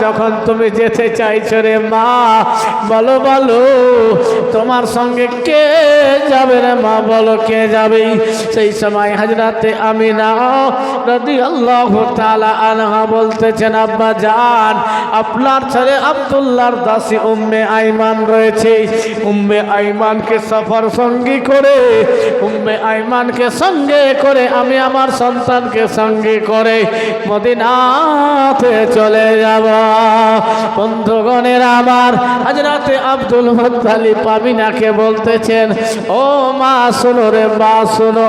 যখন তুমি যেতে চাইছো রে মা, বলো বলো তোমার সঙ্গে কে যাবে রে মা, বলো কে যাবে? সেই সময় হযরতে আমিনা রাদিয়াল্লাহু তাআলা আনহা বলতেছেন, আব্বা জান, আপনার ছেলে আব্দুল্লাহর দাসী উম্মে আইমান রয়েছে, উম্মে আইমানকে সফর সঙ্গী করে, উম্মে আইমানকে সঙ্গে করে আমি আমার সন্তানকে সঙ্গে করে মদিনাতে চলে যাব। বন্ধুগণের আমার, হযরতে আব্দুল মুত্তালিব আমিনাকে বলতেছেন, ও মা শোনো রে মা শোনো,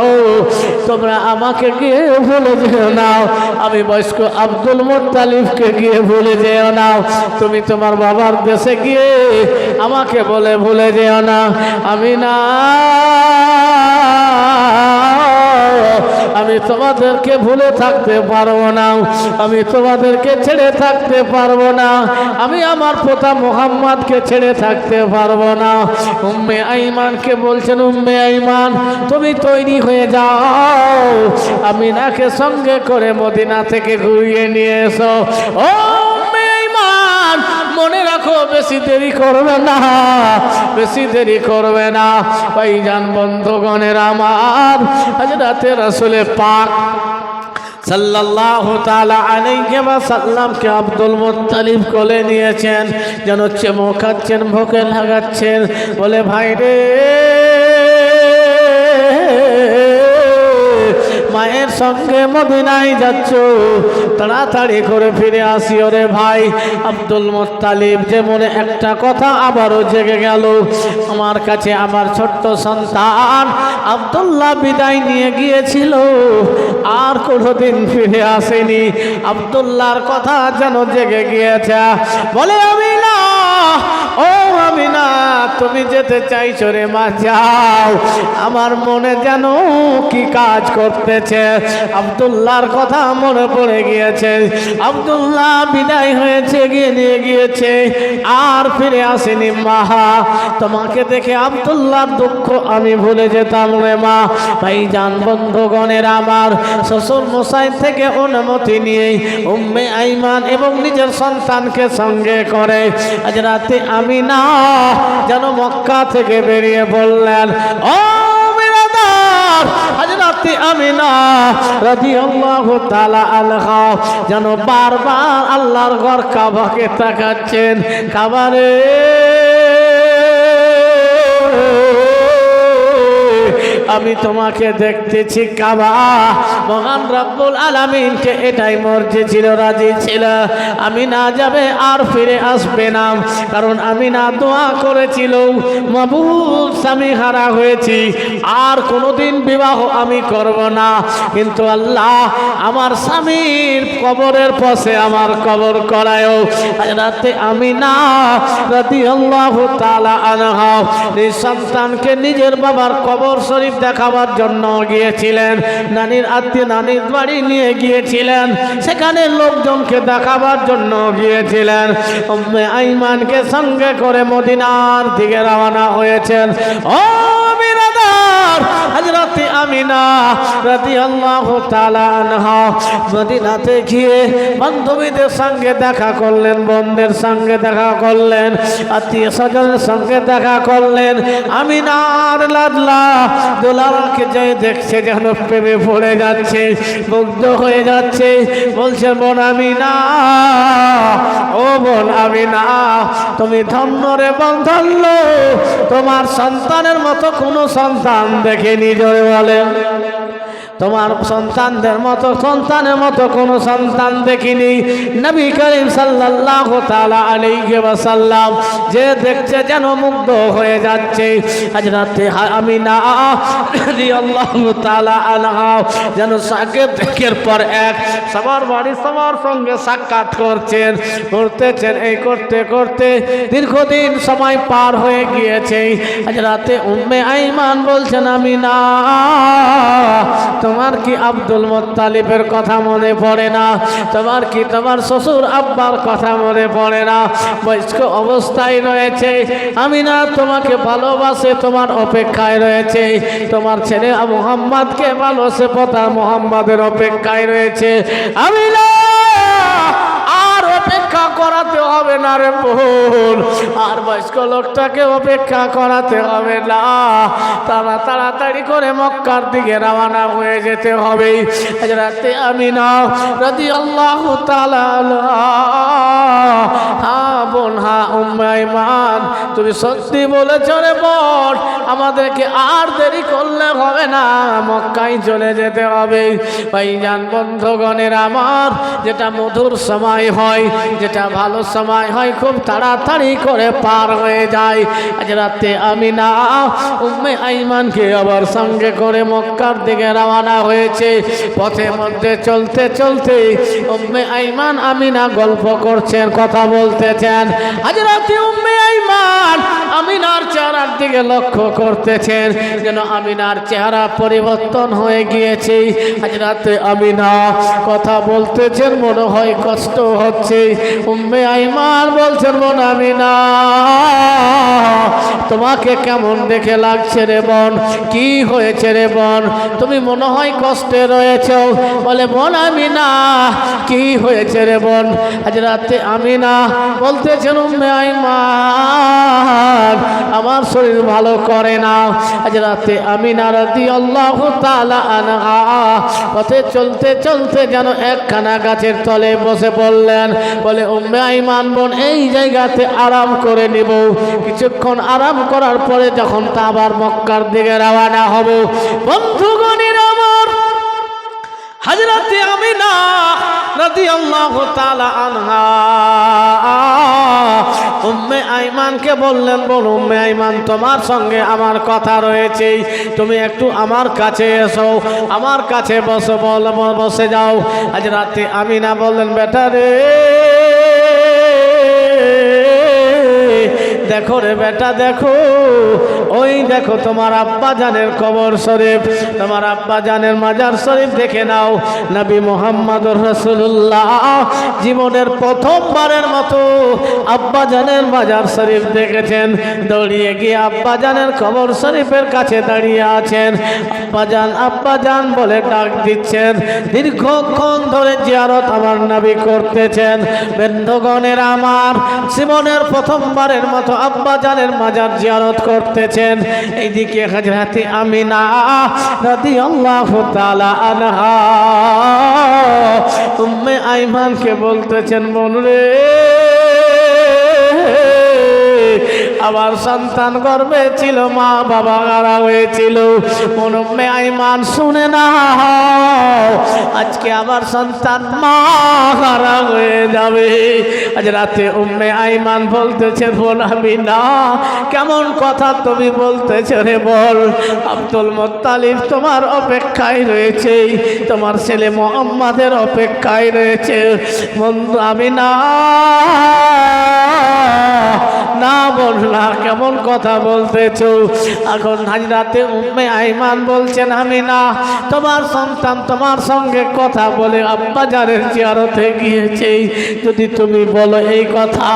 তোমরা আমাকে গিয়ে ভুলে যেও না, আমি বয়স্ক আব্দুল মুত্তালিবকে গিয়ে ভুলে যেও না, তুমি তোমার বাবার দেশে গিয়ে আমাকে বলে ভুলে যেও না। আমি তোমাদেরকে ভুলে থাকতে পারবো না, আমি তোমাদেরকে ছেড়ে থাকতে পারবো না, আমি আমার পিতা মুহাম্মদকে ছেড়ে থাকতে পারবো না। উম্মে আইমানকে বলছেন, উম্মে আইমান তুমি তৈরি হয়ে যাও, আমিনাকে সঙ্গে করে মদিনা থেকে ঘুরিয়ে নিয়ে এসো। ও মনে রাখো, বেশি দেরি করবে না, বেশি দেরি করবে না। ভাইজান বন্ধুগণের আমার, হযরতে রাসূল পাক সাল্লাল্লাহু তাআলা আলাইহি ওয়াসাল্লামকে আব্দুল মুত্তালিব কোলে নিয়েছেন, যেন চমকাচ্ছেন, ভোকে লাগাচ্ছেন, বলে ভাই রে, মায়ের সঙ্গে মদিনায় যাচ্ছ, তাড়াতাড়ি করে ফিরে আসিও রে ভাই। আব্দুল মুত্তালিব যে মনে একটা কথা আবারও জেগে গেল, আমার কাছে আমার ছোট্ট সন্তান আব্দুল্লাহ বিদায় নিয়ে গিয়েছিল, আর কোনোদিন ফিরে আসেনি। আব্দুল্লাহর কথা যেন জেগে গিয়েছে, বলে আমিনা, ও আমিনা তুমি যেতে চাইছো রে মা, যাও। আমার মনে যেন কি কাজ করতেছে, আব্দুল্লাহর কথা মনে পড়ে গিয়েছে, আব্দুল্লাহ বিদায় হয়েছে, গিয়ে নিয়ে গিয়েছে, আর ফিরে আসেনি। মা, তোমাকে দেখে আব্দুল্লাহর দুঃখ আমি ভুলে যেতাম রে মা। ভাইজান বন্ধুগণের আমার, শ্বশুর মশাই থেকে অনুমতি নিয়ে উম্মে আইমান এবং নিজের সন্তানকে সঙ্গে করে হযরতে আমিনা যেন মক্কা থেকে বেরিয়ে বললেন। ও বিরাদার, হযরতে আমিনা রাদিয়াল্লাহু তাআলা আনহা যেন বারবার আল্লাহর ঘর কাবাকে তাকাচ্ছেন, কাবারে আমি তোমাকে দেখতেছি কাবা। মহান রব্বুল আলামিনকে এটাই মর্জি ছিল, রাজি ছিল, আমি না যাবে আর ফিরে আসবে না, কারণ আমি না দোয়া করেছিল, মাবুদ স্বামী হারা হয়েছি, আর কোনোদিন বিবাহ আমি করব না, কিন্তু আল্লাহ আমার স্বামীর কবরের পাশে আমার কবর করায়ও। হযরতে আমিনা রাদিয়াল্লাহু তাআলা আনহা এই সন্তানকে নিজের বাবার কবর শরীফ দেখাবার জন্য গিয়েছিলেন, নানির আত্মীয় নানির বাড়ি নিয়ে গিয়েছিলেন, সেখানে লোকজনকে দেখাবার জন্য গিয়েছিলেন। উম্মে আইমানকে সঙ্গে করে মদিনার দিকে রওনা হয়েছেন। ও বিরাদার, হযরতে আমিনা রাদিয়াল্লাহু তাআলা আনহা মদিনাতে গিয়ে বান্ধবীদের সঙ্গে দেখা করলেন, বোনদের সঙ্গে দেখা করলেন, আত্মীয় স্বজনের সঙ্গে দেখা করলেন। আমিনার লাডলা দোলালকে যে দেখছে যেন প্রেমে পড়ে যাচ্ছে, মুগ্ধ হয়ে যাচ্ছে, বলছে বোন আমিনা, ও বোন আমিনা তুমি ধন্য রে বোন, ধন্য, তোমার সন্তানের মতো কোনো সন্তান দেখেনি, জোরে বলেন। তোমার সন্তানদের মতো সন্তানের মতো কোনো সন্তান দেখিনি। নবী করিম সাল্লাল্লাহু তাআলা আলাইহি ওয়াসাল্লাম যে দেখছে যেন মুগ্ধ হয়ে যাচ্ছে। হযরতে আমিনা রাদিয়াল্লাহু তাআলা আনহা যেন সাক্ষাতের পর এক সবার বাড়ি সবার সঙ্গে সাক্ষাৎ করছেন, করতেছেন, এই করতে করতে দীর্ঘদিন সময় পার হয়ে গিয়েছে। হযরতে উম্মে আইমান বলছেন, আমিনা তোমার কি আব্দুল মুত্তালিবের কথা মনে পড়ে না? তোমার কি তোমার শ্বশুর আব্বার কথা মনে পড়ে না? বয়স্ক অবস্থায় রয়েছে, আমিনা তোমাকে ভালোবাসে, তোমার অপেক্ষায় রয়েছে, তোমার ছেলে মুহাম্মদকে ভালোবাসে, পিতা মুহাম্মদের অপেক্ষায় রয়েছে। আমিনা আর অপেক্ষা করা না রে বোন, আর বয়স্ক লোকটাকে অপেক্ষা করাতে হবে না, তারা তাড়াতাড়ি করে মক্কার দিকে রওনা হয়ে যেতে হবে। হযরতে আমিনা রাদিয়াল্লাহু তাআলা হ্যাঁ বোন, হ্যাঁ উম্মে আইমান, তুমি সত্যি বলেছ রে বোন, আমাদেরকে আর দেরি করলে হবে না, মক্কায় চলে যেতে হবে। ভাইজান বন্ধুগণের আমার, যেটা মধুর সময় হয়, যেটা ভালো সময় হয়, খুব তাড়াতাড়ি করে পার হয়ে যায়। হযরতে আমিনা উম্মে আইমানকে আবার সঙ্গে করে মক্কার দিকে রওনা হয়েছে। পথের মধ্যে চলতে চলতে উম্মে আইমান আমিনা গল্প করছেন, কথা বলতেছেন। হযরতে উম্মে আইমান আমিনার চেহারার দিকে লক্ষ্য করতেছেন, যেন আমিনার চেহারা পরিবর্তন হয়ে গিয়েছে। হযরতে আমিনা কথা বলতেছেন, মনে হয় কষ্ট হচ্ছে। উম্মে আইমান বলছেন, বোন আমিনা, তোমাকে কেমন দেখে লাগছে রে বোন, কি হয়েছে রে বোন, তুমি মনে হয় কষ্টে রয়েছ। বলে, বোন আমিনা কি হয়েছে রে বোন? হযরতে আমিনা বলতেছেন, উম্মে আইমান আমার শরীর ভালো করে না। হযরতে আমিনা রাদিয়াল্লাহু তাআলা আনহা পথে চলতে চলতে যেন একখানা গাছের তলে বসে পড়লেন। বলে, উম্মে আইমান বোন, এই জায়গাতে আরাম করে নিব, কিছুক্ষণ আরাম করার পরে যখন তা আবার মক্কার দিকে রওনা হব। বন্ধুগণের আমার, হযরতে আমিনা রাদিয়াল্লাহু তাআলা আনহা উম্মে আইমানকে বললেন, বলো উম্মে আইমান, তোমার সঙ্গে আমার কথা রয়েছে, তুমি একটু আমার কাছে এসো, আমার কাছে বসে যাও। হযরতে আমিনা বললেন, বেটা রে, দেখো রে বেটা, দেখো, ওই দেখো তোমার আব্বা জানের কবর শরীফ, তোমার আব্বা জানের মাজার শরীফ দেখে নাও। নবী মুহাম্মদুর রাসূলুল্লাহ জীবনের প্রথমবারের মতো আব্বা জানের মাজার শরীফ দেখেছেন। দৌড়িয়ে গিয়ে আব্বা জানের কবর শরীফের কাছে দাঁড়িয়ে আছেন। আব্বা জান বলে ডাক দিচ্ছেন। দীর্ঘক্ষণ ধরে জিয়ারত আমার নবী করতেছেন। বন্ধুগণের আমার, জীবনের প্রথমবারের মতো আব্বা জানের মাজার জিয়ারত করতেছেন। এইদিকে হযরতে আমিনা রাদিয়াল্লাহু তাআলা আনহা উম্মে আইমানকে বলতেছেন, বোন রে, আমার সন্তান গর্ভে ছিল, মা বাবা হারা হয়েছিল। উম্মে আইমান শুনে না, আজকে আমার সন্তান মা হারা হয়ে যাবে। আজ রাতে উম্মে আইমান বলতেছে, বোন আমিনা, কেমন কথা তুমি বলতেছ রে বল, আব্দুল মুত্তালিব তোমার অপেক্ষায় রয়েছে, তোমার ছেলে মুহাম্মাদের অপেক্ষায় রয়েছে। বন্ধু আমিনা, না বল না, কেমন কথা বলতেছ? এখন হযরতে উম্মে আইমান বলছেন, আমিনা, তোমার সন্তান তোমার সঙ্গে কথা বলে আব্বা জানের জিয়ারতে গিয়েছে, যদি তুমি বলো এই কথা,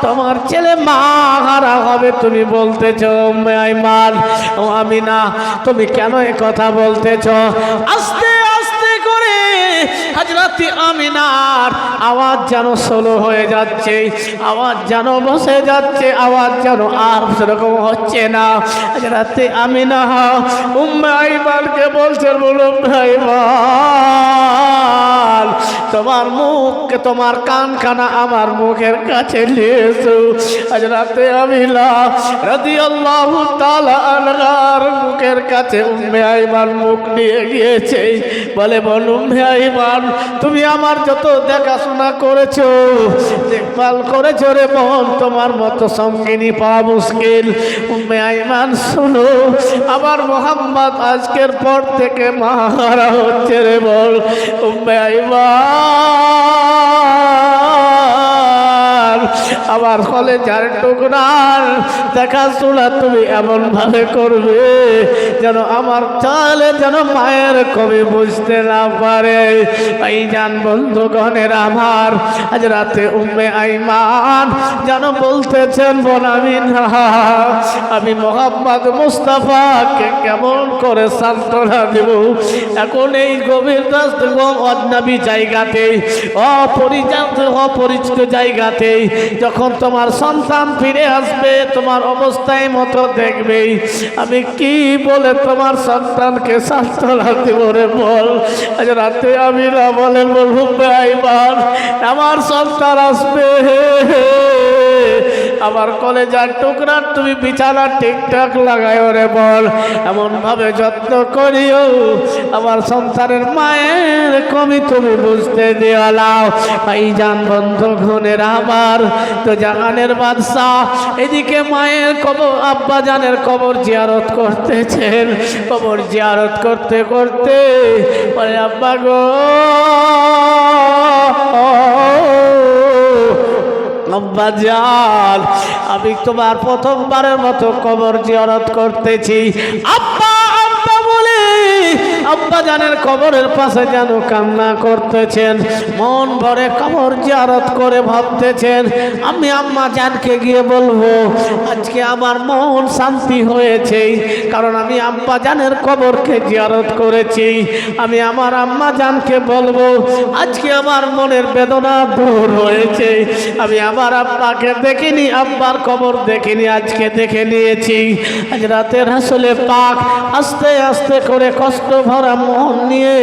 তোমার ছেলে মা হারা হবে, তুমি বলতেছ। উম্মে আইমান, ও আমিনা, তুমি কেন এই কথা বলতেছ? আস্তে আস্তে করে হযরতে আমিনার আওয়াজ যেন স্লো হয়ে যাচ্ছে, আওয়াজ যেন বসে যাচ্ছে, আওয়াজ যেন আর সেরকম হচ্ছে না। হযরতে আমিনা উম্মে আইমানকে বলছেন, বলো আইমান, তোমার মুখকে, তোমার কানখানা আমার মুখের কাছে নিয়ে এসো। হযরতে আমিনা রাদিয়াল্লাহু তাআলা আনহার মুখের কাছে উম্মে আইমান মুখ নিয়ে গিয়েছে। বলে, বোন উম্মে আইমান, তুমি আমার যত দেখাশোনা করেছো, দেখভাল করেছো রে বোন, তোমার মতো সঙ্গিনী পাওয়া মুশকিল। উম্মে আইমান, শুনো, আমার মুহাম্মদ আজকের পর থেকে মা হারা হচ্ছে রে বল। উম্মে আইমান, আমার তোমার কলেজার টুকরার দেখাশোনা তুমি এমন ভাবে করবে যেন আমার চালে যেন মায়ের কবি বুঝতে না পারে। ভাইজান বন্ধুগণের আমার, আজ রাতে উম্মে আইমান যেন বলতেছেন বনামিন আমি মোহাম্মদ মুস্তাফাকে কেমন করে সান্ত্বনা দেব। এখন এই গভীর রাস্তা অজ্ঞাবী জায়গাতে, অপরিচিত জায়গাতে যখন তোমার সন্তান ফিরে আসবে, তোমার অবস্থায় মতো দেখবে, আমি কি বলে তোমার সন্তানকে সান্ত্বনা দেব রে বল। আজ রাতে আমি না বলেন বলবো আইবার আমার সন্তান আসবে, আমার কলেজার টুকরা তুমি বিছানা ঠিকঠাক লাগাও রে বল, এমন ভাবে যত্ন করিও আমার সন্তানের মায়ের কমি তুমি বুঝতে দিও নাও। ভাইজান বন্ধুগণের আমার, তো জাহানের বাদশাহ এদিকে মায়ের কবর, আব্বা জানের কবর জিয়ারত করতেছেন। কবর জিয়ারত করতে করতে বলে আব্বা গো আব্বা জান, আমি তোমার প্রথমবারের মতো কবর জিয়ারত করতেছি। আব্বা আব্বা বলে আব্বা জানের কবরের পাশে যেন কান্না করতেছেন, মন ভরে কবর জিয়ারত করে ভাবতেছেন আমি আম্মা জানকে গিয়ে বলবো আজকে আমার মন শান্তি হয়েছে, কারণ আমি আব্বা জানের কবরকে জিয়ারত করেছি। আমি আমার আম্মা জানকে বলবো আজকে আমার মনের বেদনা দূর হয়েছে। আমি আমার আব্বাকে দেখিনি, আব্বার কবর দেখিনি, আজকে দেখে নিয়েছি। আজ রাতের আসলে পাক আস্তে আস্তে করে কষ্ট ভরা মন নিয়ে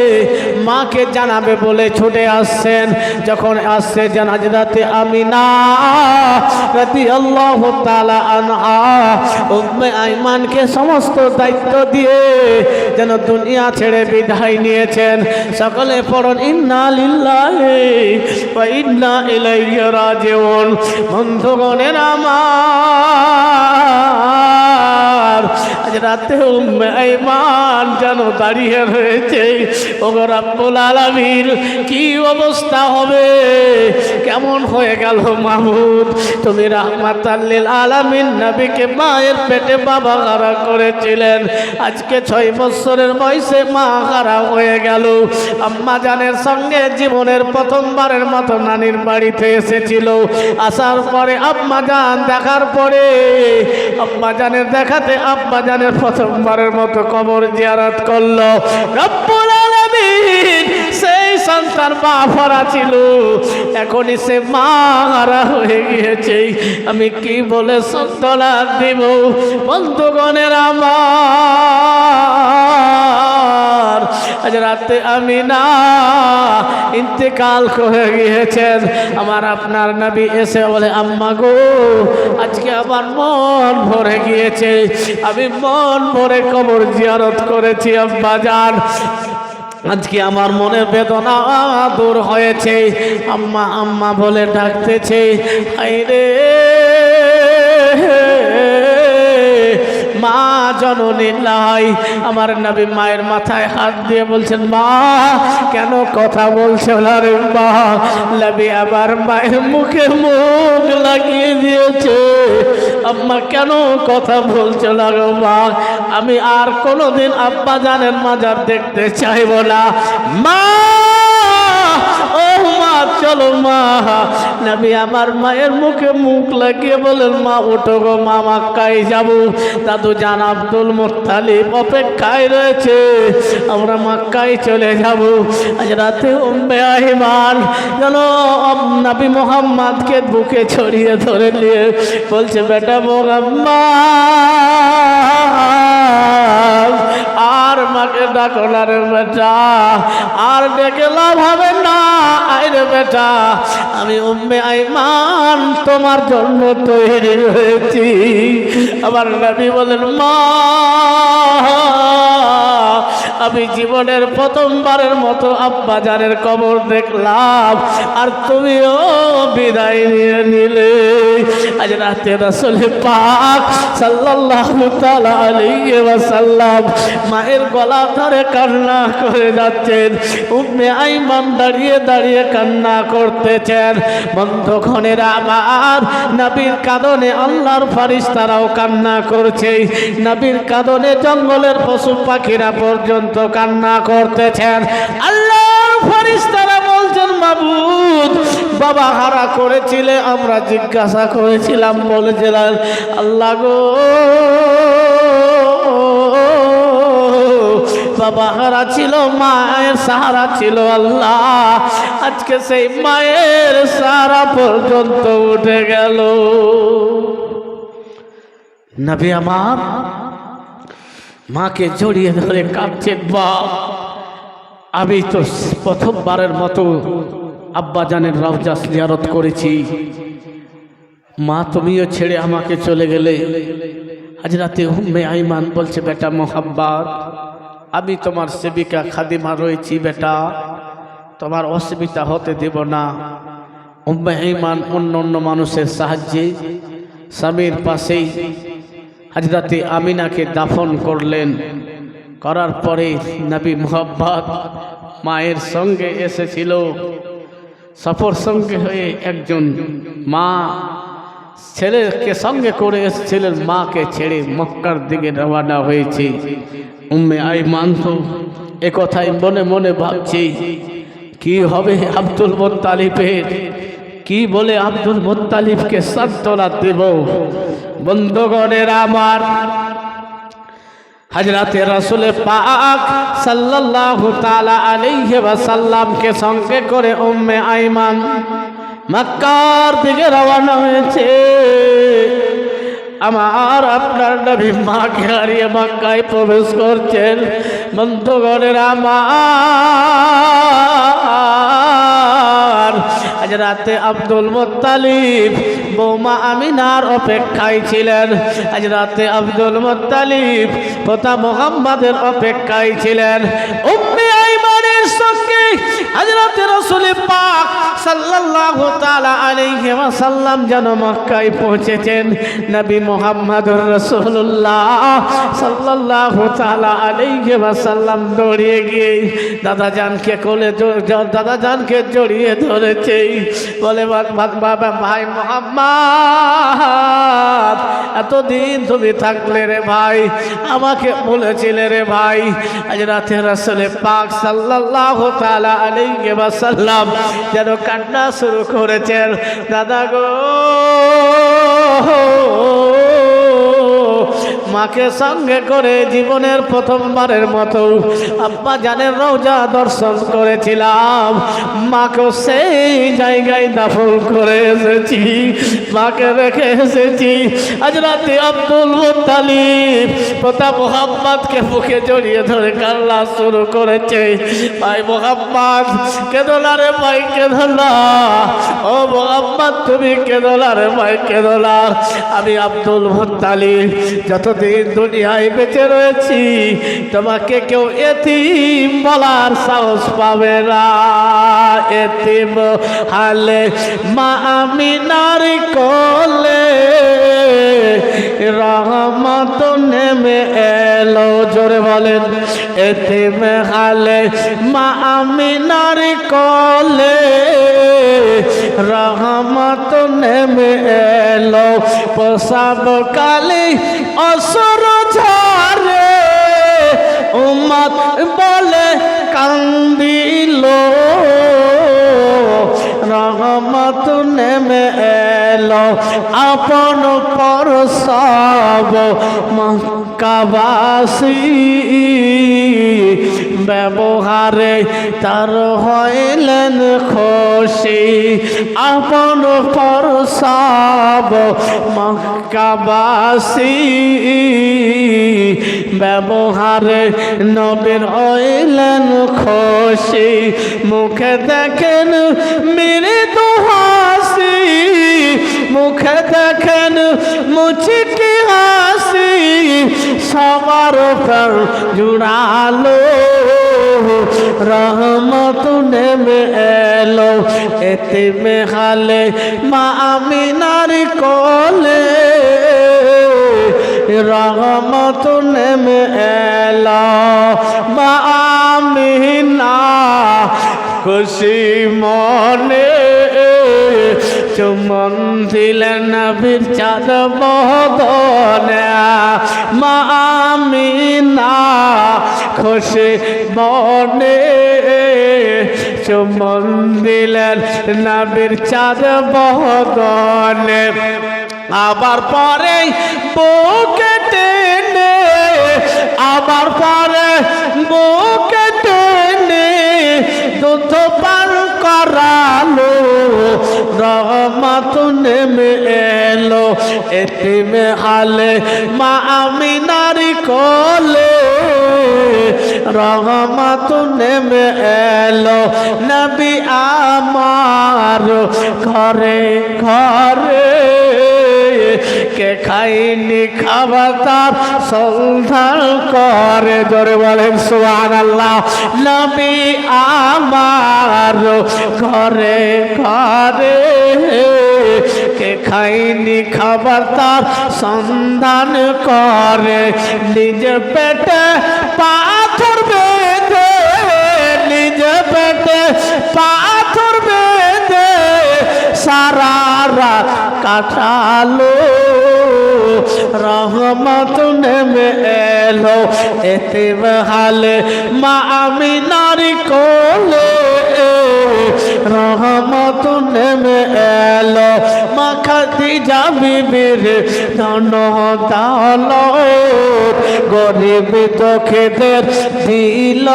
মাকে জানাবে বলে ছুটে আসছেন। যখন আসছে জানাজাতে আমিনা রাদিয়াল্লাহু তাআলা আনহা উম্মে আইমানকে সমস্ত দায়িত্ব দিয়ে যেন দুনিয়া ছেড়ে বিদায় নিয়েছেন। সকলে পড়ুন ইন্না লিল্লাহি ওয়া ইন্না ইলাইহি রাজিউন। বন্ধুগণের আমার, আজ রাতে উম্মে আইমান যেন দাঁড়িয়ে রয়েছে। ওগো রব্বুল আলামিন, কি অবস্থা হবে, কেমন হয়ে গেল মাহমুদ, তুমি রাহমাতাল লিল আলামিন নবীকে মায়ের পেটে বাবা হারা করেছিলেন, আজকে 6 বছরের বয়সে মা হারা হয়ে গেল। আম্মা জানের সঙ্গে জীবনের প্রথমবারের মতো নানির বাড়িতে এসেছিল। আসার পরে আম্মা জান দেখার পরে আম্মা জানের দেখাতে আব্বা জানের প্রথমবারের মতো কবর জিয়ারত করলো। রব্বুল আলামিন সেই সন্তান মা ভরা ছিল, এখনই সে মা হারা হয়ে গিয়েছে। আমি কি বলে সান্ত্বনা দিব বন্ধুগণের আমার। আজ রাতে আমিনা ইন্তেকাল করে গিয়েছেন। আমার আপনার নবী এসে বলে আম্মা গো, আজকে আমার মন ভরে গিয়েছে, আমি মন ভরে কবর জিয়ারত করেছি আব্বা জান, আজকে আমার মনের বেদনা দূর হয়েছে। আম্মা আম্মা বলে ডাকতেছে, আইরে মা জননী নাই। আমার নবী মায়ের মাথায় হাত দিয়ে বলছেন মা কেন কথা বলছো না রে মা। নবী আবার মায়ের মুখে মুখ লাগিয়ে দিয়েছে, আম্মা কেন কথা বলছো না গো মা, আমি আর কোনোদিন আব্বা জানের মাজার দেখতে চাইব না। মা ও মা চলো মা। নবী আমার মায়ের মুখে মুখ লাগিয়ে বলেন মা ওঠো গো মা, মক্কায় যাবো, দাদু জান আব্দুল মুত্তালিব অপেক্ষায় রয়েছে, আমরা মক্কায় চলে যাব। আজ রাতে উম্মে আইমান যেন নবী মুহাম্মদকে বুকে ছড়িয়ে ধরে নিয়ে বলছে বেটা মুহাম্মদ আর মাকে ডাকো না রে বেটা, আর ডেকে লাভ হবে না, আইরে বেটা আমি উম্মে আইমান তোমার জন্য তৈরি হয়েছি। আমার নবী বলেন মা আমি জীবনের প্রথমবারের মতো আব্বা জানের কবর দেখলাম, আর তুমিও বিদায় নিয়ে নিলে। আজ রাতে রাসূল পাক সাল্লাল্লাহু তাআলা আলাইহি ওয়াসাল্লাম মায়ের গলা ধরে কান্না করে যাচ্ছেন। উম্মে আইমান দাঁড়িয়ে দাঁড়িয়ে কান্না করতেছেন। বন্ধুগণেরা আমার, নবীর কাঁদনে আল্লাহর ফেরেশতারাও কান্না করছে, নবীর কাঁদনে জঙ্গলের পশু পাখিরা পর্যন্ত কান্না করতেছেন। আল্লাহর ফেরেশতারা বলছেন, মাবুদ বাবা হারা করেছিলে, আমরা জিজ্ঞাসা করেছিলাম, বলেছিলেন আল্লাহ গো বাবা হারা ছিল, মায়ের সাহারা ছিল আল্লাহ, আজকে সেই মায়ের সাহারা পর্যন্ত উঠে গেল। নবী আমার মাকে জড়িয়ে ধরে কাঁদছেন, বাপ আমি তো প্রথমবারের মতো আব্বা জানের রওজা জিয়ারত করেছি, মা তুমিও ছেড়ে আমাকে চলে গেলে। আজ রাতে উম্মে আইমান বলছে, বেটা মোহাব্বত আমি তোমার সেবিকা খাদিমা রয়েছি, বেটা তোমার অসুবিধা হতে দেব না। উম্মে আইমান অন্য অন্য মানুষের সাহায্যে স্বামীর পাশেই হযরতে আমিনাকে দাফন করলেন। করার পরে নবী মোহাব্বত মায়ের সঙ্গে এসেছিল, সফর সঙ্গে হয়ে একজন মা ছেলেকে সঙ্গে করে এসেছিলেন, মাকে ছেড়ে মক্কার দিকে রওনা হয়েছে। উম্মে আইমান তো একথাই মনে মনে ভাবছি, কি হবে আব্দুল মুত্তালিবের, কি বলে আব্দুল মুত্তালিবকে সান্ত্বনা দেব। বন্ধুগণের আমার, হযরতে রাসূল পাক সাল্লাল্লাহু তাআলা আলাইহি ওয়াসাল্লামকে সঙ্গে করে উম্মে আইমান মক্কার দিকে রওনা হয়েছে। আমার আপনার নবী মাকে হারিয়ে মক্কায় প্রবেশ করছেন। বন্ধুগণের আমার, আজ রাতে আব্দুল মুত্তালিব বৌমা আমিনার অপেক্ষায় ছিলেন। আজ রাতে আব্দুল মুত্তালিব পিতা মুহাম্মাদের অপেক্ষায় ছিলেন। উম্মে আইমানের সঙ্গে হযরতে রাসূল পাক সাল্লাল্লাহু তাআলা আলাইহি ওয়াসাল্লাম যেন মক্কায় পৌঁছেছেন। নবী মুহাম্মদুর রাসূলুল্লাহ সাল্লাল্লাহু তাআলা আলাইহি ওয়াসাল্লাম দৌড়িয়ে গিয়ে দাদাজানকে কোলে দাদাজানকে জড়িয়ে ধরেছে, বলে বাবা ভাই মুহাম্মদ এতদিন তুমি থাকলে রে ভাই, আমাকে বলেছিলে রে ভাই। আজ রাতে রাসূল পাক সাল্লাল্লাহু তাআলা আলাইহি ওয়াসাল্লাম যেন কান্না শুরু করেছেন। দাদা গো, মাকে সঙ্গে করে জীবনের প্রথমবারের মতো আব্বা জানের রওজা দর্শন করেছিলাম, মাকে সেই জায়গায় দাফন করে এসেছি, মাকে রেখে এসেছি। আজ রাতে আব্দুল মুত্তালিব পিতা মুহাম্মদকে বুকে জড়িয়ে ধরে কান্না শুরু করেছে। ভাই মুহাম্মদ কেঁদো না রে ভাই, কেঁদো না, ও মুহাম্মদ তুমি কেঁদো না রে ভাই, কেঁদো না। আমি আব্দুল মুত্তালিব যতদিন দুনিয়ায় বেঁচে রয়েছি তোমাকে কেউ এতিম বলার সাহস পাবে না। এতিম হালে মা আমিনার কোলে রহমত নেমে এলো, জোরে বলেন। এতিম হালে মা আমিনার কোলে রহমত নেমে এলো, প্রসব কালে অসুর ঝরে উম্মত বলে কান্দিল, রহমত নেমে এলো আপন পরসব মক্কাবাসী, ব্যবহারে তার হইলেন খুশি, আপন পরসব মক্কাবাসী, ব্যবহারে নবীর হইলেন খুশি। মুখে দেখেন মৃদু হাসি, মুখে দেখেন মুচকি হাসি, সবার প্রাণ জুড়ালো রহমত নেমে এলো এতিমে হালে মা আমিনার কোলে রহমত নেমে এলো মা আমিনা খুশি মনে চুমন দিলেন নবীর চাঁদ বদনে মা আমিনা খুশি মনে চুমন দিলেন নবীর চাঁদ বদনে আবার পরে বুকে টেনে আবার পরে বুকে টেনে দুধ পান করালো রহমত নেমে এলো এতিমে হালে মা আমিনার কোলে রহমত নেমে এলো নবী আমার ঘরে ঘরে কে খাইনি খাবার তার সন্ধান করে জোরে বলেন সুবহানাল্লাহ নবী আমার ঘরে ঘরে কে খাইনি খাবার তার সন্ধান করে নিজ পেটে পাথর বেঁধে নিজ পেটে পাথর বেঁধে সারা রাত কাটালো রহমত নেমে এলো এতিম হালে মা আমিনার কোলে রহমত নেমে এলো মা খাদিজা বিবির ধন দৌলত গরিব দুঃখীদের দিল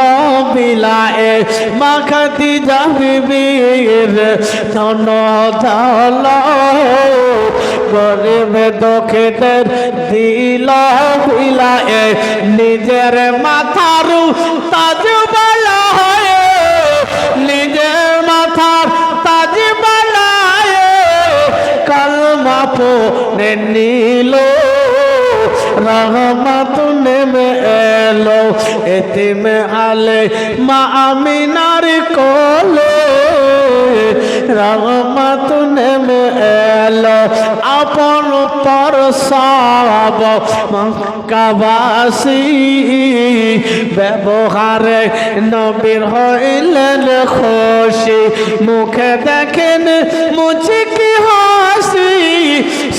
বিলায়ে মা খাদিজা বিবির ধন দৌলত গরিব দুঃখীদের দিল বিলায়ে নিজের মাথার তাজ বালায় নিজের মাথার তাজ বালায় কালমা পড়ে নিল রহমত নেমে এলো এতিম হালে মা আমিনার কোলে রহমত নেমে এলো আপন পর সব মক্কাবাসী ব্যবহারে নবীর হইলেন খুশি মুখে দেখেন মুচকি হাসি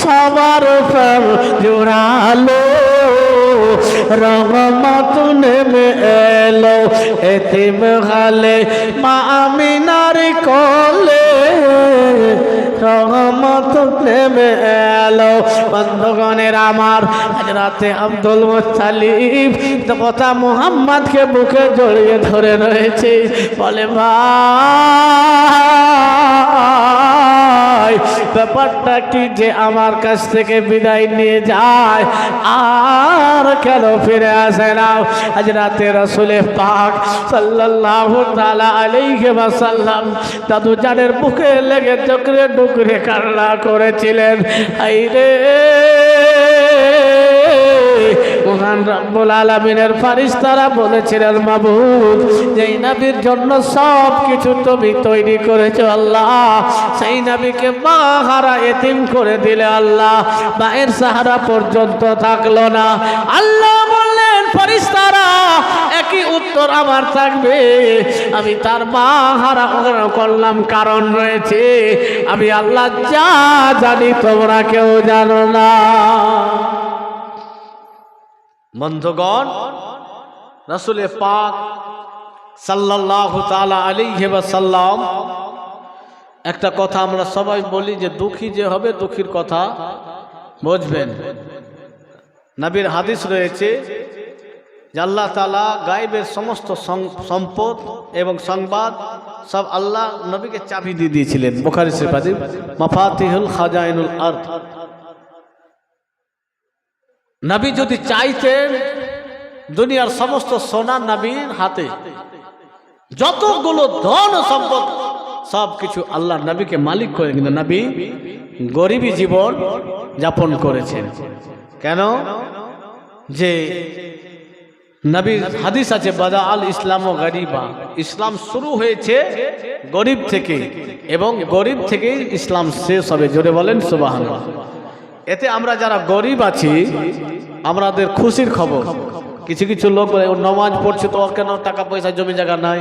সবার পর জোড়ালো রহমত নেমে এলো এতিম হালে মা আমিনার কোলে রহমত নেমে এলো বন্ধুগণের আমার হযরতে আব্দুল মুত্তালিব কথা মুহাম্মদকে বুকে জড়িয়ে ধরে রয়েছে বলে ভাই ব্যাপারটা কি যে আমার কাছ থেকে বিদায় নিয়ে যায় আর কেন ফিরে আসে না হযরতে রাসূল পাক সাল্লাল্লাহু তাআলা আলাইহি ওয়াসাল্লাম দাদু জানের বুকে লেগে চোখে ডুকরে কান্না করেছিলেন আইরে মহান রব্বুল আলামিনের ফেরেশতারা বলেছিলেন মাবুদ যেই নবীর জন্য সব কিছু তুমি তৈরি করেছো আল্লাহ সেই নবীকে মা হারা এতিম করে দিলে আল্লাহ মায়ের সাহারা পর্যন্ত থাকলো না আল্লাহ বললেন ফেরেশতারা একই উত্তর আমার থাকবে আমি তার মা হারা করলাম কারণ রয়েছে আমি আল্লাহ যা জানি তোমরা কেউ জানো না বন্ধুগণ রাসূল পাক সাল্লাল্লাহু তাআলা আলাইহি ওয়াসাল্লাম একটা কথা আমরা সবাই বলি যে দুঃখী যে হবে দুঃখীর কথা বুঝবেন নবীর হাদিস রয়েছে যে আল্লাহ তাআলা গায়বের সমস্ত সম্পদ এবং সংবাদ সব আল্লাহ নবীকে চাবি দিয়ে দিয়েছিলেন বুখারী শরীফ হাদিস মাফাতিহুল খাজাইনুল আরদ নবী যদি চাইতেন দুনিয়ার সমস্ত সোনা নবীর হাতে যতগুলো ধন সম্পদ সবকিছু আল্লাহ নবীকে মালিক করে কিন্তু নবী গরিবী জীবন যাপন করেছেন কেন যে নবীর হাদিস আছে বাদা আল ইসলাম ও গরিবা, ইসলাম শুরু হয়েছে গরিব থেকে এবং গরিব থেকেই ইসলাম শেষ হবে। জোরে বলেন সুবহানাল্লাহ। এতে আমরা যারা গরিব আছি আমাদের খুশির খবর। কিছু কিছু লোক নমাজ পড়ছে তো ওর কেন টাকা পয়সা জমি জায়গা নাই,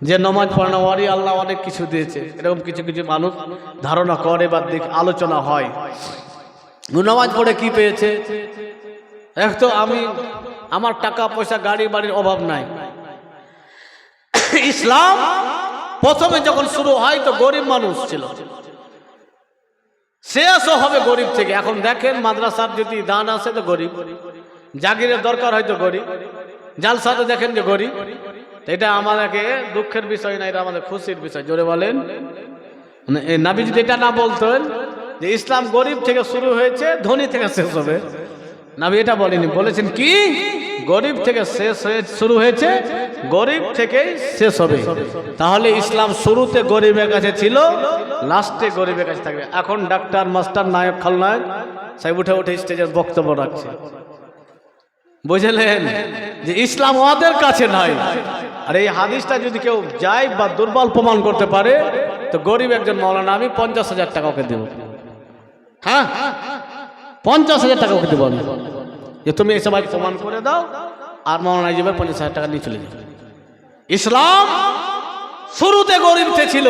যে নমাজ পড়ে না ওরই আল্লাহ অনেক কিছু দিয়েছে, এরকম কিছু কিছু মানুষ ধারণা করে বা আলোচনা হয়। নমাজ পড়ে কি পেয়েছে? এক তো আমার টাকা পয়সা গাড়ি বাড়ির অভাব নাই। ইসলাম প্রথমে যখন শুরু হয় তো গরিব মানুষ ছিল, শেষও হবে গরিব থেকে। এখন দেখেন মাদ্রাসার যদি দান আসে তো গরিব, জাগিরের দরকার হয়তো গরিব, জালসাতে দেখেন যে গরিব। এটা আমাদেরকে দুঃখের বিষয় না, এটা আমাদের খুশির বিষয়। জোরে বলেন। নবী যদি এটা না বলতেন যে ইসলাম গরিব থেকে শুরু হয়েছে ধনী থেকে শেষ হবে, নবী এটা বলেনি। বলেছেন কি? গরিব থেকে শুরু হয়েছে, গরিব থেকেই শেষ হবে। তাহলে ইসলাম শুরুতে গরিবের কাছে ছিল, লাস্টে গরিবের কাছে থাকবে। এখন ডাক্তার, মাস্টার, নায়ক, খলনায়ক সব উঠে উঠে স্টেজের বক্তব্য রাখছে। বুঝলেন যে ইসলাম ওদের কাছে নাই। আর এই হাদিসটা যদি কেউ যায় বা দুর্বল প্রমাণ করতে পারে তো গরিব একজন মৌলানা আমি 50,000 টাকা ওকে দেব। হ্যাঁ, 50,000 টাকা ওকে দেবো আমি, যে তুমি এই সবাই প্রমাণ করে দাও আর মৌলানা যাবে 50,000 টাকা নিয়ে চলে যাবে। ইসলাম শুরুতে গরিবতে ছিল,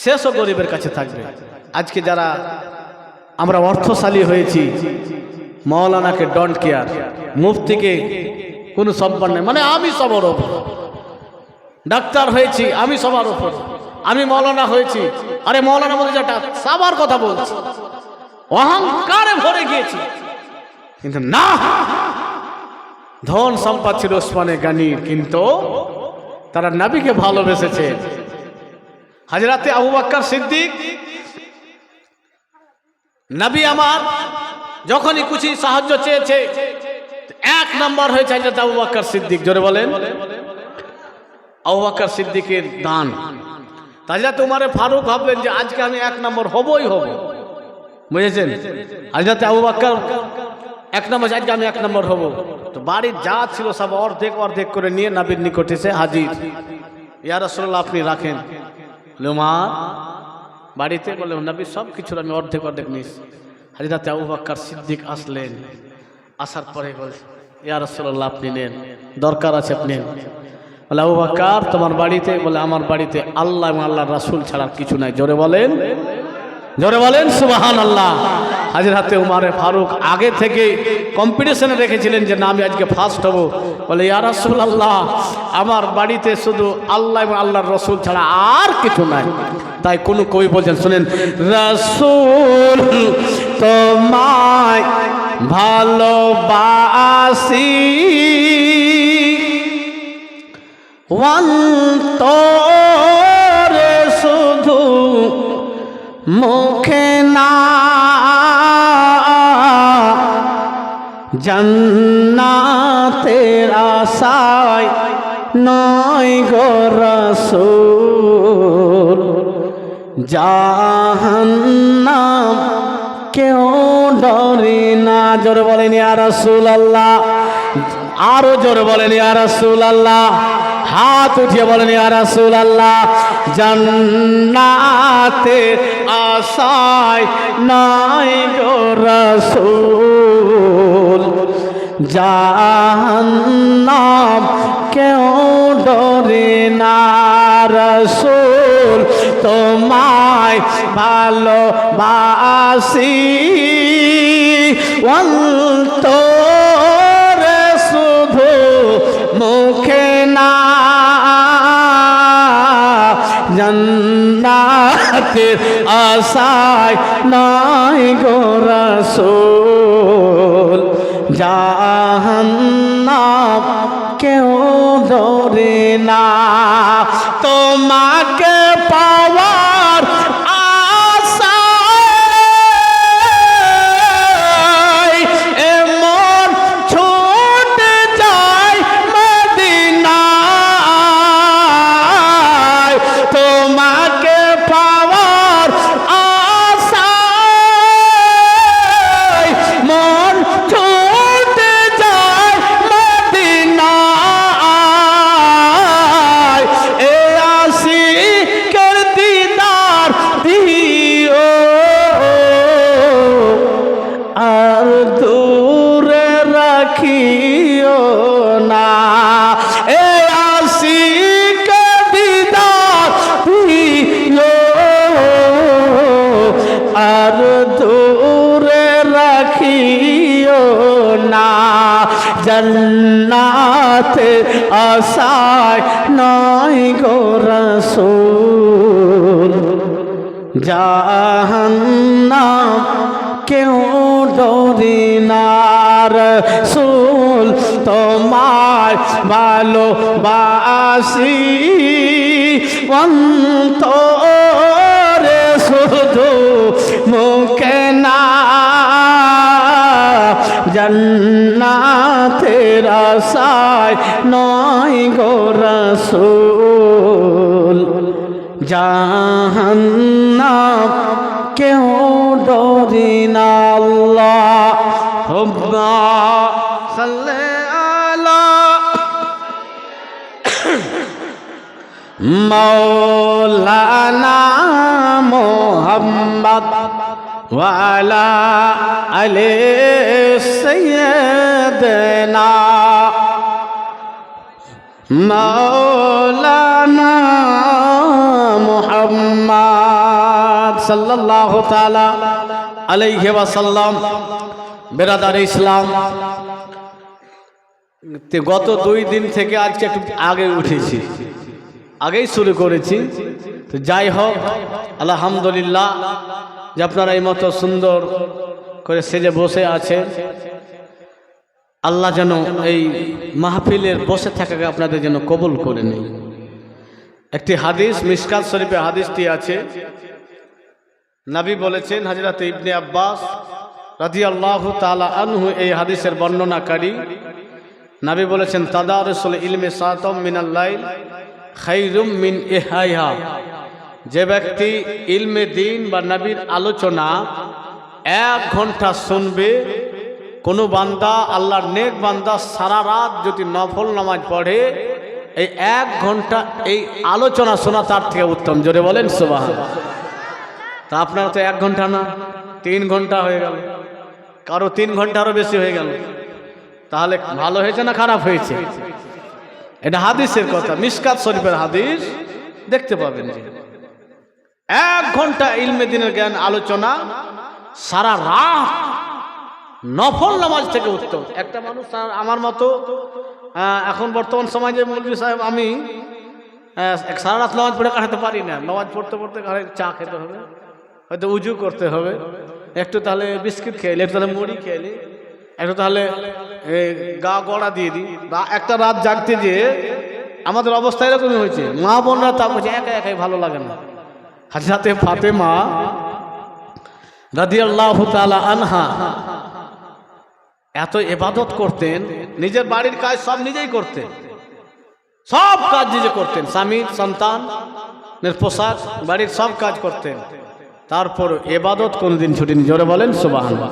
শেষও গরিবের কাছে থাকবে। আজকে যারা আমরা অর্থশালী হয়েছি, মৌলানাকে ডোন্ট কেয়ার, মুফতিকে কোনো সম্মান নেই, মানে আমি সবার ওপর। ডাক্তার হয়েছি আমি সবার ওপর, আমি মৌলানা হয়েছি, আরে মৌলানা বলে যেটা সবার কথা বলছি, অহংকারে ভরে গিয়েছি। কিন্তু না, ধন সম্পদ ছিল ওসমানে গানির, কিন্তু তারা নবীকে ভালোবেসেছে। হযরতে আবু বকর সিদ্দিক, নবী আমার যখনই কিছু সাহায্য চেয়েছে 1 নম্বর হয়েছে হযরত আবু বকর সিদ্দিক। জোরে বলেন। আবু বকর সিদ্দিকের দান। হযরত উমর ফারুক ভাবলেন যে আজকে আমি 1 নম্বর হবই হব, বুঝেছেন? হযরত আবু বকর 1 নম্বর, আজকে আমি 1 নম্বর হব। তো বাড়ির যা ছিল সব অর্ধেক অর্ধেক করে নিয়ে নবীর নিকট এসে হাজির। ইয়া রাসূলুল্লাহ আপনি রাখেন। উমর বাড়িতে বললেন নবী সব কিছুর আমি অর্ধেক অর্ধেক নিয়েছি। হযরত আবু বকর সিদ্দিক আসলেন, আসার পরে বলে ইয়া রাসূলুল্লাহ আপনি নেন, দরকার আছে আপনি নেন। বলে আবু বকর তোমার বাড়িতে? বলে আমার বাড়িতে আল্লাহ এবং আল্লাহর রাসূল ছাড়া কিছু নাই। জোরে বলেন, জোরে বলেন সুবহানাল্লাহ। হযরতে উমর ফারুক আগে থেকে কম্পিটিশনে রেখেছিলেন যে না আমি আজকে ফার্স্ট হব। বলে ইয়া রাসূলুল্লাহ আমার বাড়িতে শুধু আল্লাহ এবং আল্লাহর রাসূল ছাড়া আর কিছু নাই। তাই কোন কবি বলছেন শুনেন, রাসূল তোমায় ভালোবাসি অন্তরে শুধু মুখে না, জান্নাতের আশায় নয় গো রাসূল, জাহান্নাম কেউ ডরে না। জোরে বলেন ইয়া রাসূলুল্লাহ, আরো জোরে বলেন ইয়া রাসূলুল্লাহ, হাত উঠিয়ে বলেন ইয়া রাসূলুল্লাহ। জান্নাতের আশায় নাই গো রাসূল, জাহান্নাম কেউ ডরে না। রাসূল তোমায় ভালোবাসি অন্তরে শুধু মুখে না, জান্নাতের আশায় নাই গো রাসূল, জাহান্নাম কেউ ডরে না। তোমাকে পাওয়ার আশায় এমন ছুটে যায় মদিনায়, তোমাকে পাওয়ার আশায় মন ছুটে যায় আশায় নয় গো রাসূল জাহান্নাম কেউ ডরে না রাসূল তোমায় ভালোবাসি অন্তরে শুধু মুখে না জান্নাতের আশায় নয় গো রাসূল জাহান্নাম কেউ ডরে না আল্লাহুম্মা সাল্লি আলা মাওলানা মুহাম্মদ ওয়া আলা আলি সাইয়্যিদিনা মাওলানা মুহাম্মদ সাল্লাল্লাহু তাআলা আলাইহি ওয়াসাল্লাম। বেরাদার ইসলাম, গত 2 দিন থেকে আজকে একটু আগে উঠেছি, আগেই শুরু করেছি। তো যাই হোক, আলহামদুলিল্লাহ যে আপনারা এই মতো সুন্দর করে সেজে বসে আছেন। আল্লাহ যেন এই মাহফিলের বসে থাকাকে আপনাদের যেন কবুল করে নেই। একটি হাদিস মিশকাত শরীফে হাদিসটি আছে, নবী বলেছেন, হযরত ইবনে আব্বাস রাদিয়াল্লাহু তাআলা আনহু এই হাদিসের বর্ণনাকারী। নবী বলেছেন, তাদারুসুল ইলমি সাতাম মিনাল লাইল খায়রুম মিন ইহয়াহা। যে ব্যক্তি ইলমে দ্বীন বা নবীর আলোচনা 1 ঘন্টা শুনবে, কোনো বান্দা, আল্লাহর নেক বান্দা সারা রাত যদি নফল নামাজ পড়ে, এই 1 ঘন্টা এই আলোচনা শোনা তার থেকে উত্তম। জোরে বলেন সুবহানাল্লাহ। তা আপনারা তো 1 ঘন্টা না 3 ঘন্টা হয়ে গেল, কারো 3 ঘন্টারও বেশি হয়ে গেল। তাহলে ভালো হয়েছে না খারাপ হয়েছে? এটা হাদিসের কথা, মিশকাত শরীফের হাদিস, দেখতে পাবেন। 1 ঘন্টা ইলমে দ্বীনের জ্ঞান আলোচনা সারা রাত নফল নামাজ থেকে উত্তম। একটা মানুষ আমার মতো এখন বর্তমান সমাজে মৌলভী সাহেব, আমি সারা রাত নামাজ পড়ে কাটাতে পারি না। নামাজ পড়তে পড়তে চা খেতে হবে, হয়তো উজু করতে হবে, একটু তাহলে বিস্কিট খেয়ে একটু তাহলে মুড়ি খেয়ে একটু তাহলে গা গড়া দিয়ে দিই। একটা রাত জাগতে যেয়ে আমাদের অবস্থা এরকমই হয়েছে। মা বোনরা তা বলছে একা একাই ভালো লাগে না। হযরত ফাতেমা রাদিয়াল্লাহু তাআলা আনহা এত ইবাদত করতেন, নিজের বাড়ির কাজ সব নিজেই করতেন, সব কাজ নিজে করতেন, স্বামী সন্তানের পোশাক বাড়ির সব কাজ করতেন। তারপর ইবাদত কোনদিন ছুটিনি। জোরে বলেন সুবহানাল্লাহ।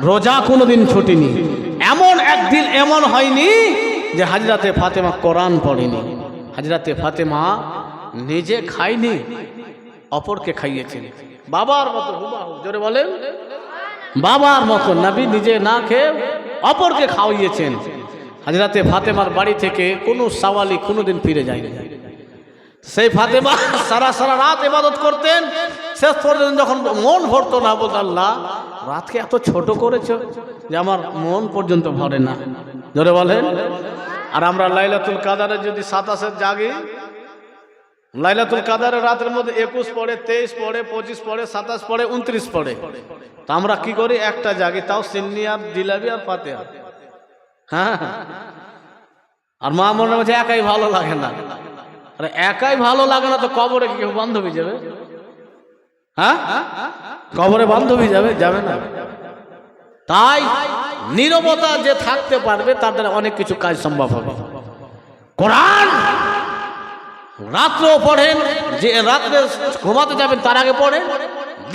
রোজা কোনদিন ছুটিনি। এমন একদিন এমন হয়নি যে হযরতে ফাতেমা কোরআন পড়েনি। হযরতে ফাতেমা নিজে খায়নি, অপরকে খাইয়েছেন বাবার মতো হুবহু। জোরে বলেন বাবার মতো। নবী নিজে না খেয়ে অপরকে খাওয়িয়েছেন। হযরতে ফাতেমার বাড়ি থেকে কোনো সাওয়ালি কোনোদিন ফিরে যায়নি। সেই ফাতেমা সারা রাত ইবাদত করতেন। শেষ পর্যন্ত যখন মন ভরতো না, বলতো আল্লাহ রাতকে এত ছোট করেছো যে আমার মন পর্যন্ত ভরে না। জোরে বলেন। আর আমরা লাইলাতুল কাদারে যদি 27 জাগি, লাইলাতুল কাদারের রাতের মধ্যে 21 পড়ে, 23 পড়ে, 25 পড়ে, 27 পড়ে, 29 পড়ে। তা আমরা কি করি? একটা জাগি, তাও সিন্নি আর জিলাপি আর ফাতিহা। হ্যাঁ, আর মা মনে হচ্ছে একাই ভালো লাগে না। আরে একাই ভালো লাগে না তো কবরে কি কেউ বান্ধবী যাবে? হ্যাঁ, কবরে বান্ধবী যাবে? যাবে না। তাই নীরবতা যে থাকতে পারবে তার দ্বারা অনেক কিছু কাজ সম্ভব হবে। কোরআন রাত্রেও পড়েন, যে রাত্রে ঘুমাতে যাবেন তার আগে পড়েন,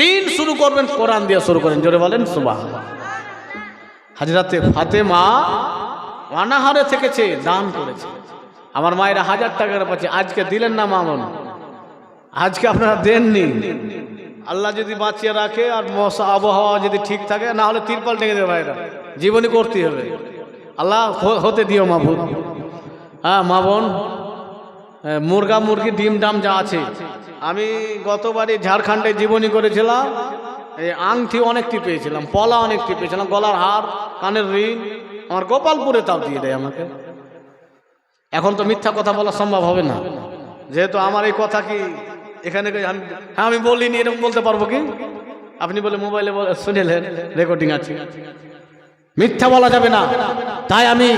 দিন শুরু করবেন কোরআন দিয়ে শুরু করেন। জোরে বলেন সুবহানাল্লাহ। হযরতে ফাতেমা অনাহারে থেকেছে, দান করেছে। আমার মায়েরা 1000 টাকার পাচ্ছে, আজকে দিলেন না মামুন, আজকে আপনারা দেননি। আল্লাহ যদি বাঁচিয়ে রাখে আর মশা আবহাওয়া যদি ঠিক থাকে, না হলে তিরপাল টেনে দেবে ভাইরা, জীবনী করতে হবে। আল্লাহ হতে দিও মাহবুব। হ্যাঁ মা বোন, মুরগা মুরগি ডিম ডাম যা আছে, আমি গতবারই ঝাড়খণ্ডে জীবনী করেছিলাম। এই আংটি অনেকটি পেয়েছিলাম, পলা অনেকটি পেয়েছিলাম, গলার হার, কানের রিং আমার গোপালপুরে তাও দিয়ে দেয় আমাকে। এখন তো মিথ্যা কথা বলা সম্ভব হবে না, যেহেতু আমার এই কথা কি এখানে আমি বলিনি এরকম বলতে পারবো কি? আপনি বলে মোবাইলে শুনেলেন, রেকর্ডিং আছে, মিথ্যা বলা যাবে না। তাই আমি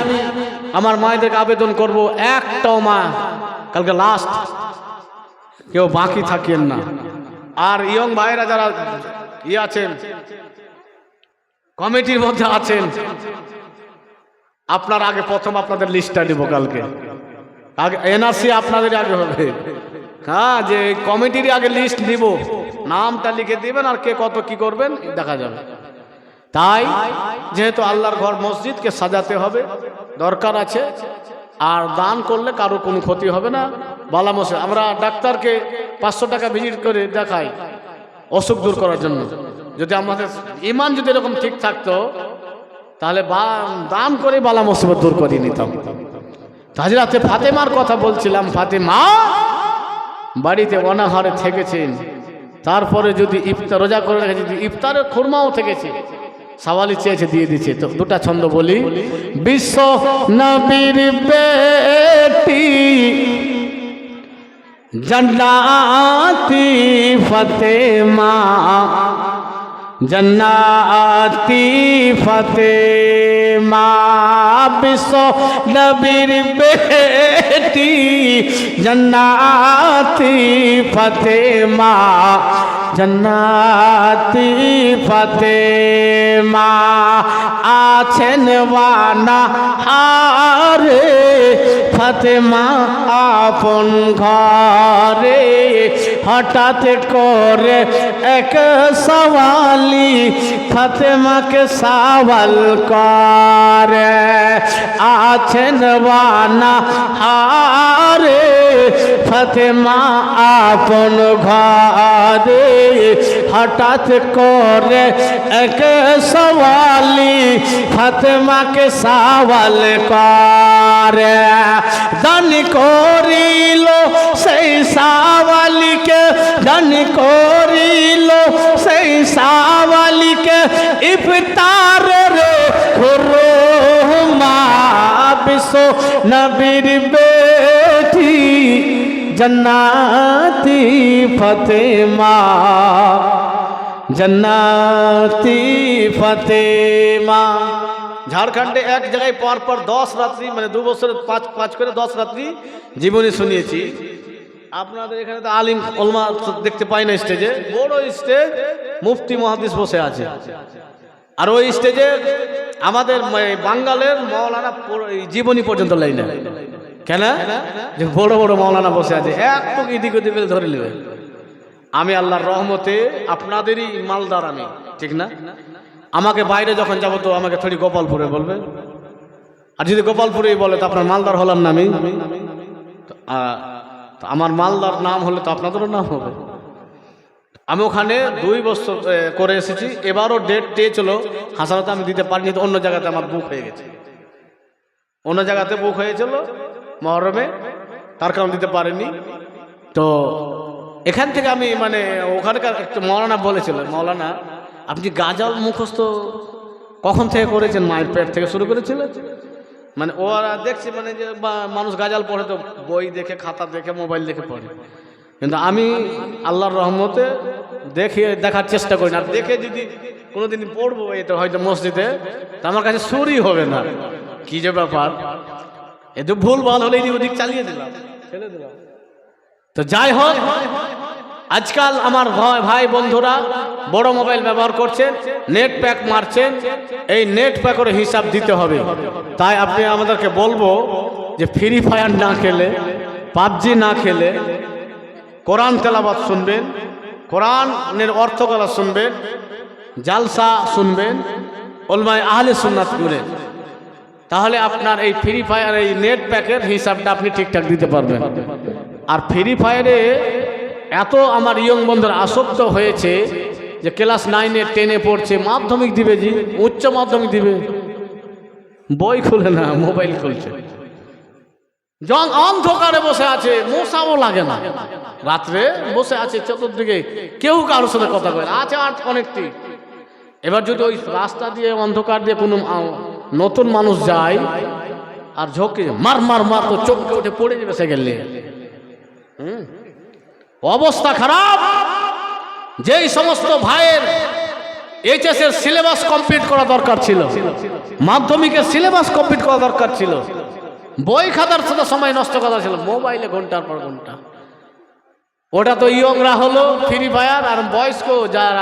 আমার মায়েদেরকে আবেদন করব, একটাও মা কালকে লাস্ট কেউ বাকি থাকিয়েন না। আর ইয়ং ভাইরা যারা আছেন কমিটির মধ্যে আছেন, আপনার আগে প্রথম আপনাদের লিস্টটা দিব কালকে, আগে এনআরসি আপনাদের আগে হবে। হ্যাঁ, যে কমিটির আগে লিস্ট দিব, নামটা লিখে দিবেন আর কে কত কি করবেন দেখা যাবে। তাই যেহেতু আল্লাহর ঘর মসজিদকে সাজাতে হবে, দরকার আছে, আর দান করলে কারো কোনো ক্ষতি হবে না। বালা মশা আমরা ডাক্তারকে 500 টাকা ভিজিট করে দেখাই অসুখ দূর করার জন্য। যদি আমাদের ইমান যদি এরকম ঠিক থাকতো তাহলে দান করে বালা মুসিবত দূর করে নিতাম। হযরতে ফাতেমার কথা বলছিলাম, ফাতেমা বাড়িতে অনাহারে থেকেছেন, তারপরে যদি ইফতার রোজা করে রেখেছে, যদি ইফতারের খুরমাও থেকেছে, সওয়ালি চেয়েছে দিয়ে দিচ্ছে। তো দুটা ছন্দ বলি। বিশ্ব নবীর বেটি জান্নাতি ফাতেমা, জান্নাতি ফাতেমা, বিশ্ব নবীর বেটি জান্নাতি ফাতেমা, জান্নাতি ফাতেমা, আছেন ওয়ানা হারে ফাতেমা আপন ঘরে, হঠাৎ করে এক সওয়ালি ফাতেমাকে সওয়াল করে, আছেন ওয়ানা হারে ফাতেমা আপন ঘরে, হঠাৎ করে এক সওয়ালি ফাতেমাকে সওয়াল করে, দান করিল সেই সওয়ালিকে, দান করিল সেই সওয়ালিকে ইফতারের খুরমা, বিশ্ব নবীর বেটি জান্নাতি ফাতেমা, জান্নাতি ফাতেমা। ঝাড়খণ্ডে এক জায়গায় পর 10 রাত্রি, মানে 2 বছরে 5 করে 10 রাত্রি জীবনী শুনিয়েছি। আপনাদের এখানে তো আলিম ওলমা দেখতে পাই না স্টেজে, বড় স্টেজ, মুফতি মুহাদ্দিস বসে আছে, আর ওই স্টেজে আমাদের বাঙ্গালের মৌলানা জীবনী পর্যন্ত লাই না। কেন? যে বড় বড় মৌলানা বসে আছে, একটু এদিক ওদিক ধরে নেবে। আমি আল্লাহর রহমতে আপনাদেরই মালদার, আমি ঠিক না, আমাকে বাইরে যখন যাবো তো আমাকে থোড়ি গোপালপুরে বলবে, আর যদি গোপালপুরেই বলে তো আপনার মালদার হলাম না আমি, আমার মালদার নাম হলে তো আপনাদেরও নাম হবে। আমি ওখানে 2 বছর করে এসেছি, এবারও ডেট চেয়েছিল হাসানাতে, আমি দিতে পারিনি, তো অন্য জায়গাতে আমার বুক হয়ে গেছে, অন্য জায়গাতে বুক হয়েছিল মহরমে, তার কারণ দিতে পারিনি। তো এখান থেকে আমি মানে ওখানকার একটা মৌলানা বলেছিল, মৌলানা আপনি গাজাল মুখস্থ কখন থেকে করেছেন? মায়ের পেট থেকে শুরু করেছিল। মানে ওরা দেখছে মানে যে মানুষ গাজাল পড়ে তো বই দেখে, খাতা দেখে, মোবাইল দেখে পড়ে, কিন্তু আমি আল্লাহর রহমতে দেখার চেষ্টা করি না। আর দেখে যদি কোনোদিন পড়বো এটা হয়তো মসজিদে, তা আমার কাছে সুরই হবে না, কি যে ব্যাপার, একটু ভুল ভাল হলে ওদিক চালিয়ে দিলাম, ছেড়ে দিলাম। তো যাই হোক, আজকাল আমার ভাই বন্ধুরা বড় মোবাইল ব্যবহার করছেন, নেট প্যাক মারছেন, এই নেট প্যাকের হিসাব দিতে হবে। তাই আপনি আমাদেরকে বলবো যে ফ্রি ফায়ার না খেলে, পাবজি না খেলে, কোরআন তেলাওয়াত শুনবেন, কোরআনের অর্থকথা শুনবেন, জালসা শুনবেন, উলমায়ে আহলে সুন্নাত করেন, তাহলে আপনার এই ফ্রি ফায়ার এই নেট প্যাকের হিসাবটা আপনি ঠিকঠাক দিতে পারবেন। আর ফ্রি ফায়ারে এত আমার ইয়ং বন্ধুরা আসক্ত হয়েছে যে ক্লাস 9 10 পড়ছে, মাধ্যমিক দিবে, জি উচ্চ মাধ্যমিক দিবে, বই খুলে না মোবাইল খুলছে, অন্ধকারে বসে আছে, মশাও লাগে না, রাত্রে বসে আছে চতুর্দিকে, কেউ কারোর সাথে কথা বলে আছে আর অনেকটি। এবার যদি ওই রাস্তা দিয়ে অন্ধকার দিয়ে কোনো নতুন মানুষ যায়, আর ঝোঁকে মার মার মার তো চোখ উঠে পড়ে যাবে সে গেলে। অবস্থা খারাপ। যেই সমস্ত ভাইয়ের এইচএস এর সিলেবাস কমপ্লিট করা দরকার ছিল, মাধ্যমিকের সিলেবাস কমপ্লিট করা দরকার ছিল, বই খাতার সাথে সময় নষ্ট করা ছিল, মোবাইলে ঘন্টার পর ঘন্টা। ওটা তো ইয়ংরা হলো ফ্রি ফায়ার, আর বয়স্ক যারা